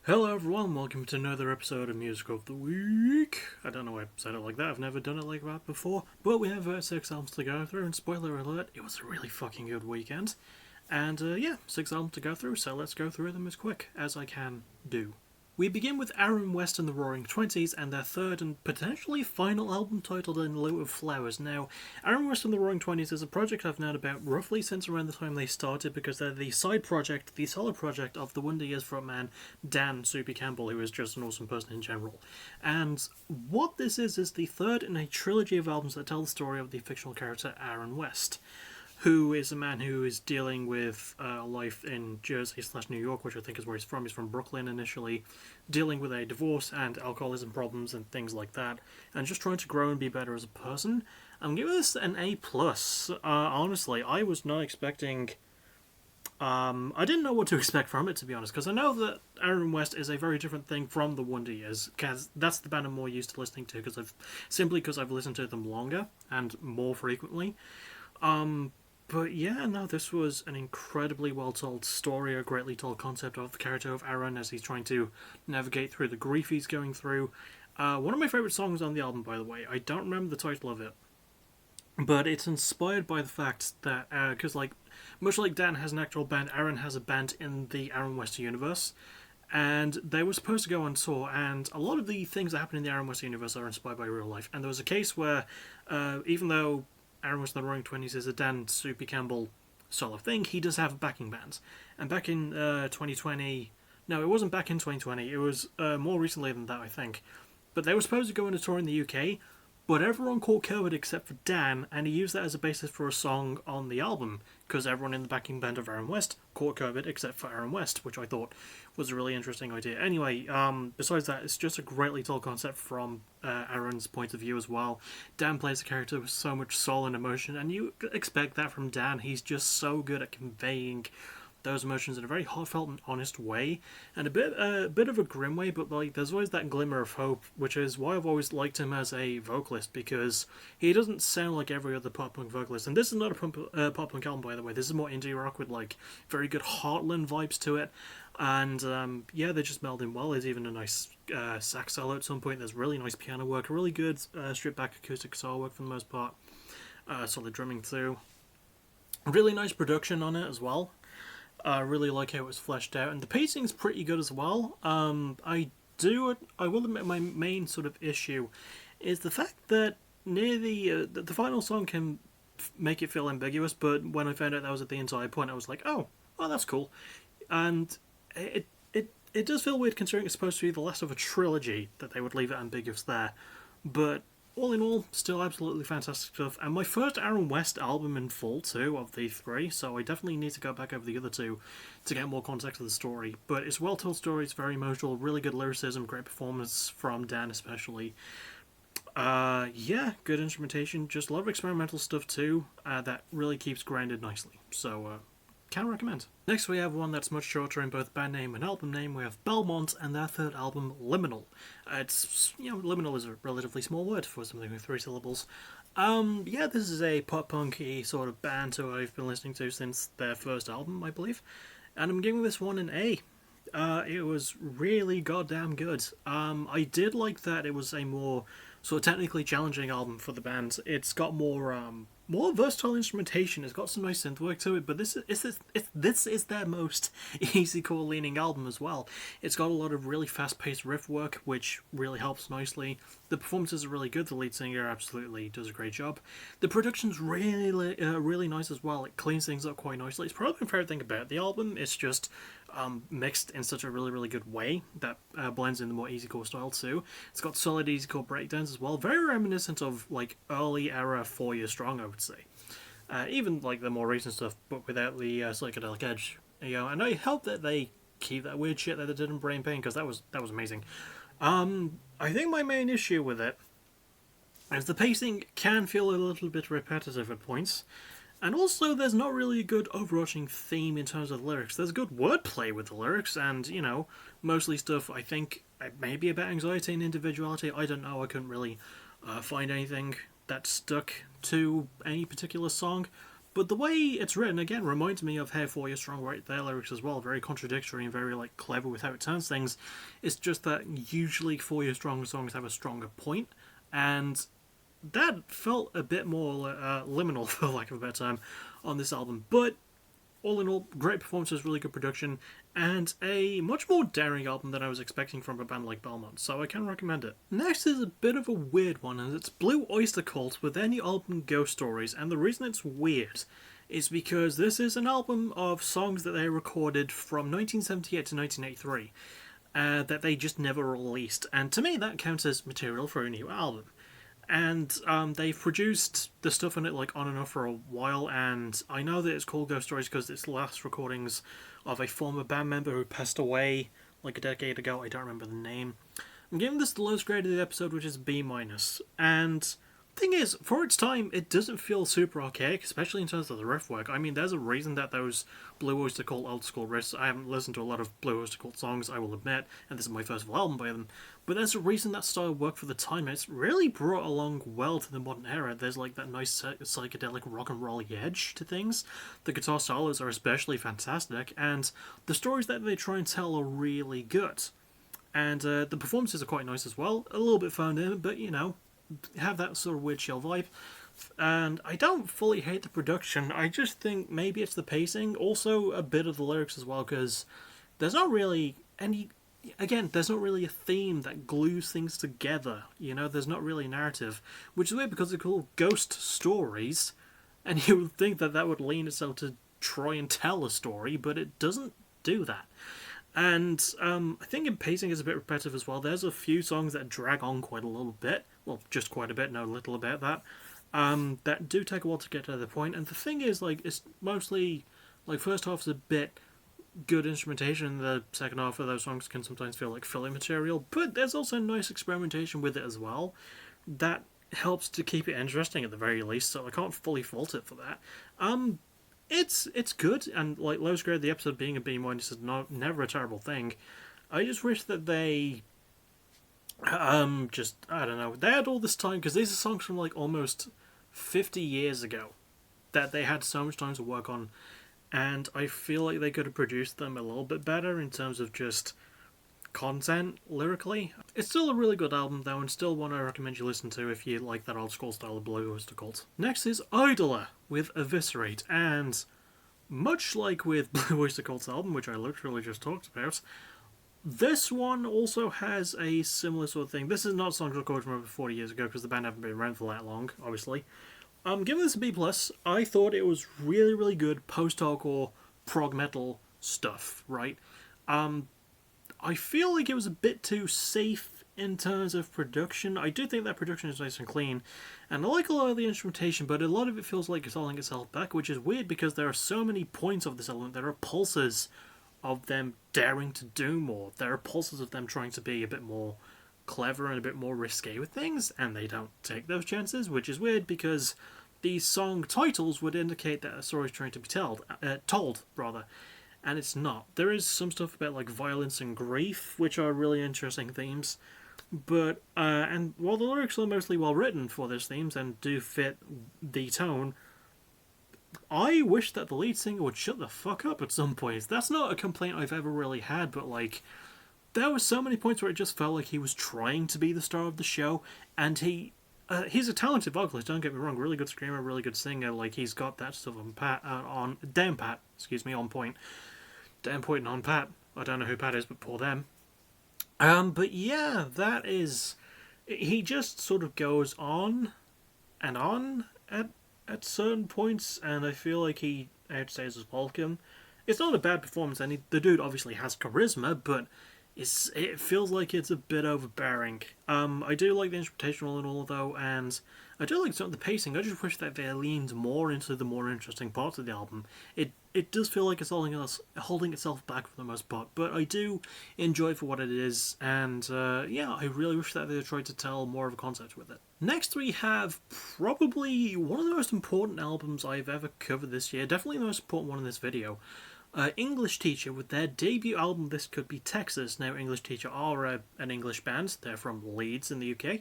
Hello everyone, welcome to another episode of Music of the Week. I don't know why I said it like that, I've never done it like that before, but we have 6 albums to go through, and spoiler alert, it was a really fucking good weekend. And yeah, 6 albums to go through, so let's go through them as quick as I can do. We begin with Aaron West and the Roaring Twenties and their third and potentially final album titled In Lieu of Flowers. Now, Aaron West and the Roaring Twenties is a project I've known about roughly since around the time they started because they're the side project, the solo project of the Wonder Years frontman Dan Soupy Campbell, who is just an awesome person in general. And what this is the third in a trilogy of albums that tell the story of the fictional character Aaron West, who is a man who is dealing with life in Jersey slash New York, which I think is where he's from. He's from Brooklyn initially, dealing with a divorce and alcoholism problems and things like that, and just trying to grow and be better as a person. I'm giving this an A plus. Honestly, I was not expecting. I didn't know what to expect from it, to be honest, because I know that Aaron West is a very different thing from the Wonder Years, because that's the band I'm more used to listening to, because I've listened to them longer and more frequently. But yeah, no, this was an incredibly well told story, a greatly told concept of the character of Aaron as he's trying to navigate through the grief he's going through. One of my favourite songs on the album, by the way, I don't remember the title of it, but it's inspired by the fact that, because much like Dan has an actual band, Aaron has a band in the Aaron West universe, and they were supposed to go on tour, and a lot of the things that happen in the Aaron West universe are inspired by real life. And there was a case where, even though Aaron West and the Roaring Twenties is a Dan Soupy Campbell solo thing, he does have backing bands. And back in 2020, no, it wasn't back in 2020, it was more recently than that, I think. But they were supposed to go on a tour in the UK, but everyone caught COVID except for Dan, and he used that as a basis for a song on the album, because everyone in the backing band of Aaron West caught COVID except for Aaron West, which I thought was a really interesting idea. Anyway, besides that, it's just a greatly told concept from Aaron's point of view as well. Dan plays a character with so much soul and emotion, and you expect that from Dan. He's just so good at conveying those emotions in a very heartfelt and honest way, and a bit of a grim way, but there's always that glimmer of hope, which is why I've always liked him as a vocalist, because he doesn't sound like every other pop punk vocalist. And this is not a pop punk album, by the way. This is more indie rock with very good Heartland vibes to it, and yeah, they just meld in well. There's even a nice sax solo at some point. There's really nice piano work, a really good stripped back acoustic guitar work for the most part, solid drumming too. Really nice production on it as well. I really like how it was fleshed out, and the pacing's pretty good as well. I will admit my main sort of issue is the fact that near the final song can make it feel ambiguous, but when I found out that was at the entire point, I was like, oh, that's cool, and it does feel weird considering it's supposed to be the last of a trilogy that they would leave it ambiguous there, but all in all, still absolutely fantastic stuff. And my first Aaron West album in full, too, of the three, so I definitely need to go back over the other two to get more context of the story. But it's a well told story, it's very emotional, really good lyricism, great performance from Dan, especially. Yeah, good instrumentation, just a lot of experimental stuff, too, that really keeps grounded nicely. So, can recommend. Next, we have one that's much shorter in both band name and album name. We have Belmont and their third album, Liminal. Liminal is a relatively small word for something with 3 syllables. Yeah, this is a pop punky sort of band who I've been listening to since their first album, I believe, and I'm giving this one an A. It was really goddamn good. I did like that it was a more sort of technically challenging album for the band. It's got more versatile instrumentation. It's got some nice synth work to it, but this is their most easy core leaning album as well. It's got a lot of really fast paced riff work, which really helps nicely. The performances are really good. The lead singer absolutely does a great job. The production's really nice as well. It cleans things up quite nicely. It's probably my favorite thing about the album. It's just mixed in such a really good way that blends in the more easy core style too. It's got solid easy core breakdowns as well, very reminiscent of early era 4 Year Strong, I would say. Even the more recent stuff, but without the psychedelic edge. And I hope that they keep that weird shit that they did in Brain Pain, because that was amazing. I think my main issue with it is the pacing can feel a little bit repetitive at points. And also, there's not really a good overarching theme in terms of the lyrics. There's good wordplay with the lyrics, and, mostly stuff I think maybe about anxiety and individuality. I don't know, I couldn't really find anything that stuck to any particular song. But the way it's written, again, reminds me of how 4 Year Strong write their lyrics as well. Very contradictory and very, like, clever with how it turns things. It's just that usually 4 Year Strong songs have a stronger point, and that felt a bit more liminal, for lack of a better term, on this album. But all in all, great performances, really good production, and a much more daring album than I was expecting from a band like Belmont, so I can recommend it. Next is a bit of a weird one, and it's Blue Oyster Cult with their new album Ghost Stories, and the reason it's weird is because this is an album of songs that they recorded from 1978 to 1983 that they just never released, and to me that counts as material for a new album. And they've produced the stuff on it like on and off for a while, and I know that it's called Ghost Stories because it's the last recordings of a former band member who passed away like a decade ago. I don't remember the name. I'm giving this the lowest grade of the episode, which is B-, and thing is, for its time, it doesn't feel super archaic, especially in terms of the riff work. I mean, there's a reason that those Blue Oyster Cult old school riffs, I haven't listened to a lot of Blue Oyster Cult songs, I will admit, and this is my first full album by them, but there's a reason that style worked for the time. It's really brought along well to the modern era. There's like that nice psychedelic rock and roll edge to things. The guitar solos are especially fantastic, and the stories that they try and tell are really good. And the performances are quite nice as well. A little bit phoned in, but you know, have that sort of weird chill vibe. And I don't fully hate the production. I just think maybe it's the pacing, also a bit of the lyrics as well, because there's not really any. Again, there's not really a theme that glues things together. You know, there's not really a narrative, which is weird because they're called ghost stories, and you would think that that would lean itself to try and tell a story, but it doesn't do that. And I think in pacing is a bit repetitive as well. There's a few songs that drag on quite a little bit. Well, just quite a bit, no little about that. That do take a while to get to the point. And the thing is, like, it's mostly, like, first half's a bit good instrumentation. The second half of those songs can sometimes feel like filler material. But there's also nice experimentation with it as well. That helps to keep it interesting at the very least, so I can't fully fault it for that. It's good, and like lowest grade, the episode being a B- is never a terrible thing. I just wish that they, just I don't know, they had all this time because these are songs from like almost 50 years ago that they had so much time to work on, and I feel like they could have produced them a little bit better in terms of just content lyrically. It's still a really good album though, and still one I recommend you listen to if you like that old school style of Blue Oyster Cult. Next is Idler with Eviscerate, and much like with Blue Oyster Cult's album, which I literally just talked about, this one also has a similar sort of thing. This is not songs recorded from over 40 years ago because the band haven't been around for that long, obviously. Giving this a B+, I thought it was really, really good post-hardcore prog metal stuff, right? I feel like it was a bit too safe in terms of production. I do think that production is nice and clean, and I like a lot of the instrumentation, but a lot of it feels like it's holding itself back, which is weird because there are so many points of this element. There are pulses of them daring to do more. There are pulses of them trying to be a bit more clever and a bit more risque with things, and they don't take those chances, which is weird because these song titles would indicate that a story is trying to be told, and it's not. There is some stuff about like violence and grief, which are really interesting themes, but and while the lyrics are mostly well written for those themes and do fit the tone, I wish that the lead singer would shut the fuck up at some points. That's not a complaint I've ever really had, but like there were so many points where it just felt like he was trying to be the star of the show, and he's a talented vocalist, don't get me wrong, really good screamer, really good singer, like he's got that stuff on point. Damn point and on pat. I don't know who Pat is, but poor them. But yeah, that is... He just sort of goes on and on at certain points, and I feel like he outstays his welcome. It's not a bad performance, and the dude obviously has charisma, but it feels like it's a bit overbearing. I do like the instrumentation all in all, though, and I do like some of the pacing. I just wish that they leaned more into the more interesting parts of the album. It does feel like it's holding itself back for the most part, but I do enjoy it for what it is, and yeah, I really wish that they tried to tell more of a concept with it. Next we have probably one of the most important albums I've ever covered this year, definitely the most important one in this video. English Teacher with their debut album This Could Be Texas. Now, English Teacher are an English band. They're from Leeds in the UK.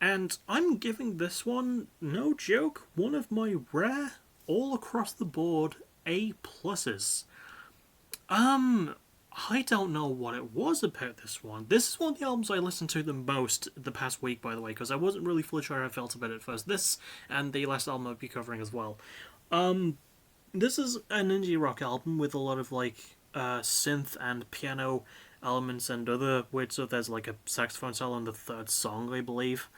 And I'm giving this one, no joke, one of my rare all across the board A pluses. I don't know what it was about this one. This is one of the albums I listened to the most the past week, by the way, because I wasn't really fully sure how I felt about it at first. This and the last album I'll be covering as well. This is an indie rock album with a lot of synth and piano elements and other weird stuff. There's like a saxophone solo in the third song, I believe.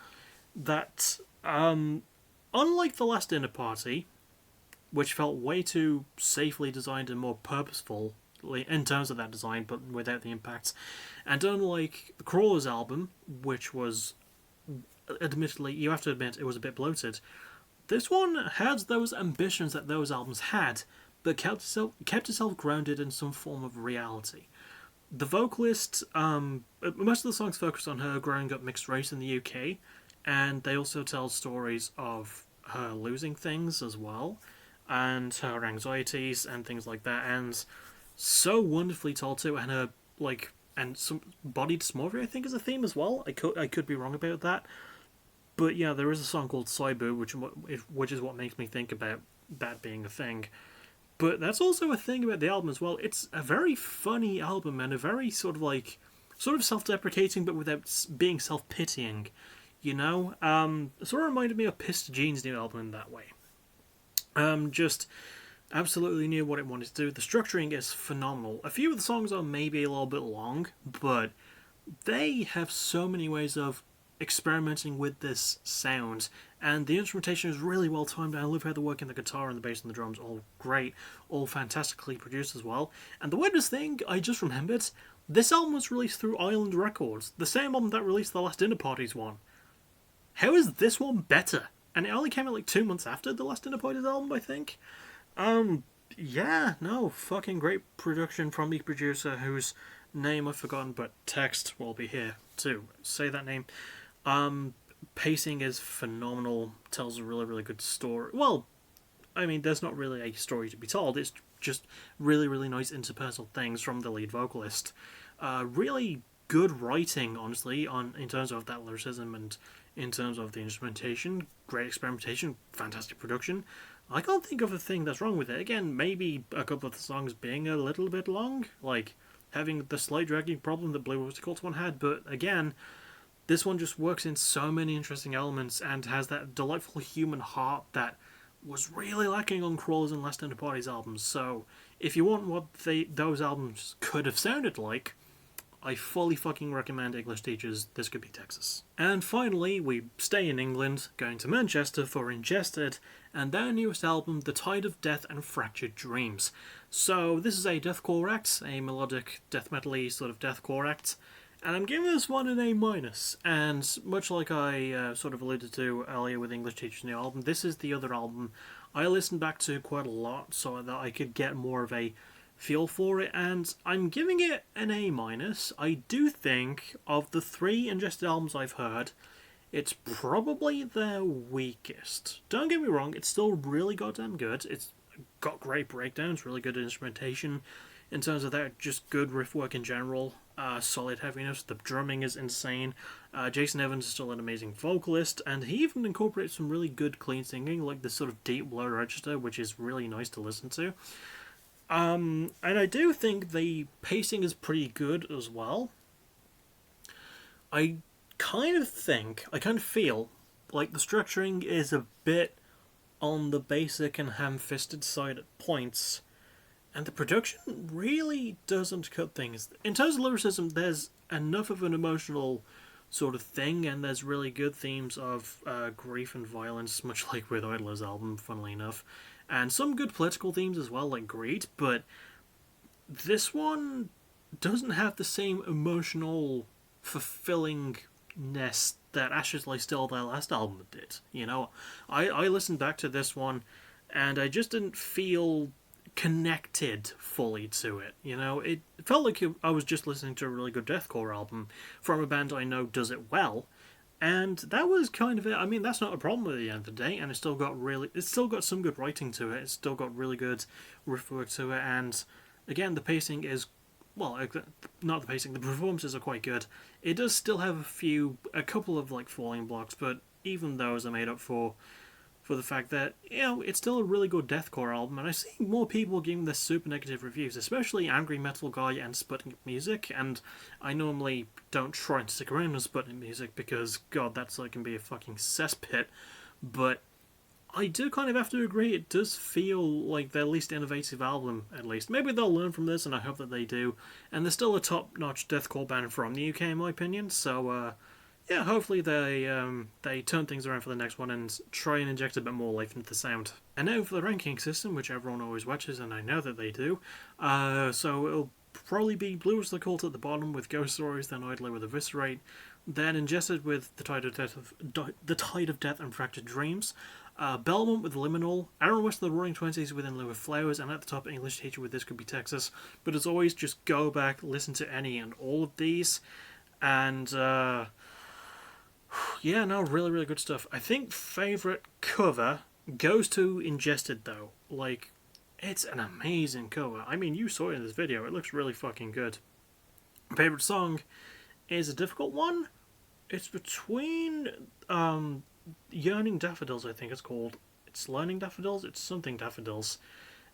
That unlike the last Dinner Party, which felt way too safely designed and more purposeful in terms of that design, but without the impacts. And unlike the Crawlers album, which was, admittedly, you have to admit, it was a bit bloated, this one had those ambitions that those albums had, but kept itself grounded in some form of reality. The vocalist, most of the songs focus on her growing up mixed race in the UK, and they also tell stories of her losing things as well, and her anxieties and things like that, and so wonderfully told too, and her and some body dysmorphia I think is a theme as well. I could be wrong about that, but yeah, there is a song called Saibu, which is what makes me think about that being a thing. But that's also a thing about the album as well. It's a very funny album and a very sort of self-deprecating, but without being self-pitying. You know, sort of reminded me of Pissed Jeans' new album in that way. Just absolutely knew what it wanted to do. The structuring is phenomenal. A few of the songs are maybe a little bit long, but they have so many ways of experimenting with this sound, and the instrumentation is really well timed. I love how they're working the guitar and the bass and the drums, all great, all fantastically produced as well. And the weirdest thing I just remembered, this album was released through Island Records, the same album that released the last Dinner Parties one. How is this one better? And it only came out 2 months after the last Dinner Parties album, I think. Yeah, no, fucking great production from the producer whose name I've forgotten, but text will be here to say that name. Pacing is phenomenal, tells a really, really good story. Well, I mean, there's not really a story to be told, it's just really, really nice interpersonal things from the lead vocalist. Really good writing, honestly, in terms of that lyricism and in terms of the instrumentation. Great experimentation, fantastic production. I can't think of a thing that's wrong with it. Again, maybe a couple of the songs being a little bit long, having the slight dragging problem that Blue Oyster Cult one had, but again, this one just works in so many interesting elements and has that delightful human heart that was really lacking on Crawlers and Last Dinner Parties albums. So, if you want what those albums could have sounded like, I fully fucking recommend English Teachers, This Could Be Texas. And finally, we stay in England, going to Manchester for Ingested, and their newest album, The Tide of Death and Fractured Dreams. So, this is a deathcore act, a melodic death metal-y sort of deathcore act, and I'm giving this one an A-, and much like I sort of alluded to earlier with English Teachers' new album, this is the other album I listened back to quite a lot so that I could get more of a feel for it, and I'm giving it an A-. I do think, of the 3 Ingested albums I've heard, it's probably their weakest. Don't get me wrong, it's still really goddamn good. It's got great breakdowns, really good instrumentation. In terms of that, just good riff work in general, solid heaviness, the drumming is insane. Jason Evans is still an amazing vocalist, and he even incorporates some really good clean singing, like this sort of deep low register, which is really nice to listen to. And I do think the pacing is pretty good as well. I kind of feel like the structuring is a bit on the basic and ham-fisted side at points, and the production really doesn't cut things. In terms of lyricism, there's enough of an emotional sort of thing, and there's really good themes of grief and violence, much like with Idler's album, funnily enough. And some good political themes as well, like greed, but this one doesn't have the same emotional fulfillingness that Ashes Lie Still, their last album, did. You know, I listened back to this one, and I just didn't feel connected fully to it. You know, it felt like I was just listening to a really good deathcore album from a band I know does it well. And that was kind of it. I mean, that's not a problem at the end of the day, and it's still got some good writing to it. It's still got really good riff work to it, and again, the pacing is, well, not the pacing, the performances are quite good. It does still have a couple of falling blocks, but even those are made up for for the fact that, it's still a really good deathcore album, and I see more people giving this super negative reviews, especially Angry Metal Guy and Sputnik Music, and I normally don't try and stick around with Sputnik Music because, God, that's can be a fucking cesspit, but I do kind of have to agree, it does feel like their least innovative album, at least. Maybe they'll learn from this, and I hope that they do, and they're still a top-notch deathcore band from the UK, in my opinion, so, yeah, hopefully they turn things around for the next one and try and inject a bit more life into the sound. And now for the ranking system, which everyone always watches, and I know that they do. So it'll probably be Blue as the Cult at the bottom with Ghost Stories, then Idler with Eviscerate, then Ingested with the Tide of Death and Fractured Dreams, Belmont with Liminal, Aaron West of the Roaring Twenties with In Lieu of Flowers, and at the top English Teacher with This Could Be Texas. But as always, just go back, listen to any and all of these, and yeah, no, really, really good stuff. I think favourite cover goes to Ingested, though. It's an amazing cover. I mean, you saw it in this video. It looks really fucking good. Favourite song is a difficult one. It's between Yearning Daffodils, I think it's called. It's Learning Daffodils? It's something Daffodils.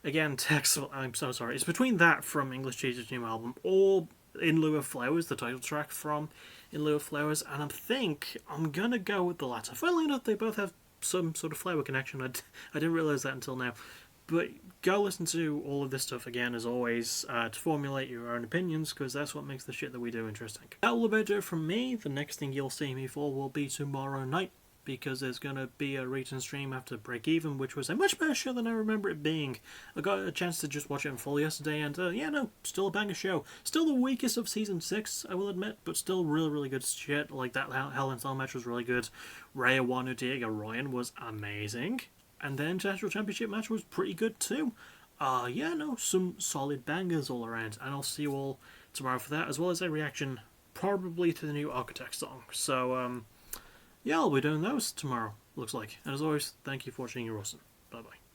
Again, text, I'm so sorry. It's between that from English Teacher's new album, or In Lieu of Flowers, the title track from In Lieu of Flowers, and I think I'm gonna go with the latter. Funnily enough, they both have some sort of flower connection. I didn't realise that until now. But go listen to all of this stuff again, as always, to formulate your own opinions, because that's what makes the shit that we do interesting. That will about do it from me. The next thing you'll see me for will be tomorrow night, because there's going to be a return stream after Break Even, which was a much better show than I remember it being. I got a chance to just watch it in full yesterday, and still a banger show. Still the weakest of Season 6, I will admit, but still really, really good shit. Like, that Hell in Cell match was really good. Raya Wanu Diego Ryan was amazing. And the International Championship match was pretty good too. Some solid bangers all around. And I'll see you all tomorrow for that, as well as a reaction probably to the new Architect song. So, I'll be doing those tomorrow, looks like. And as always, thank you for watching. You're awesome. Bye-bye.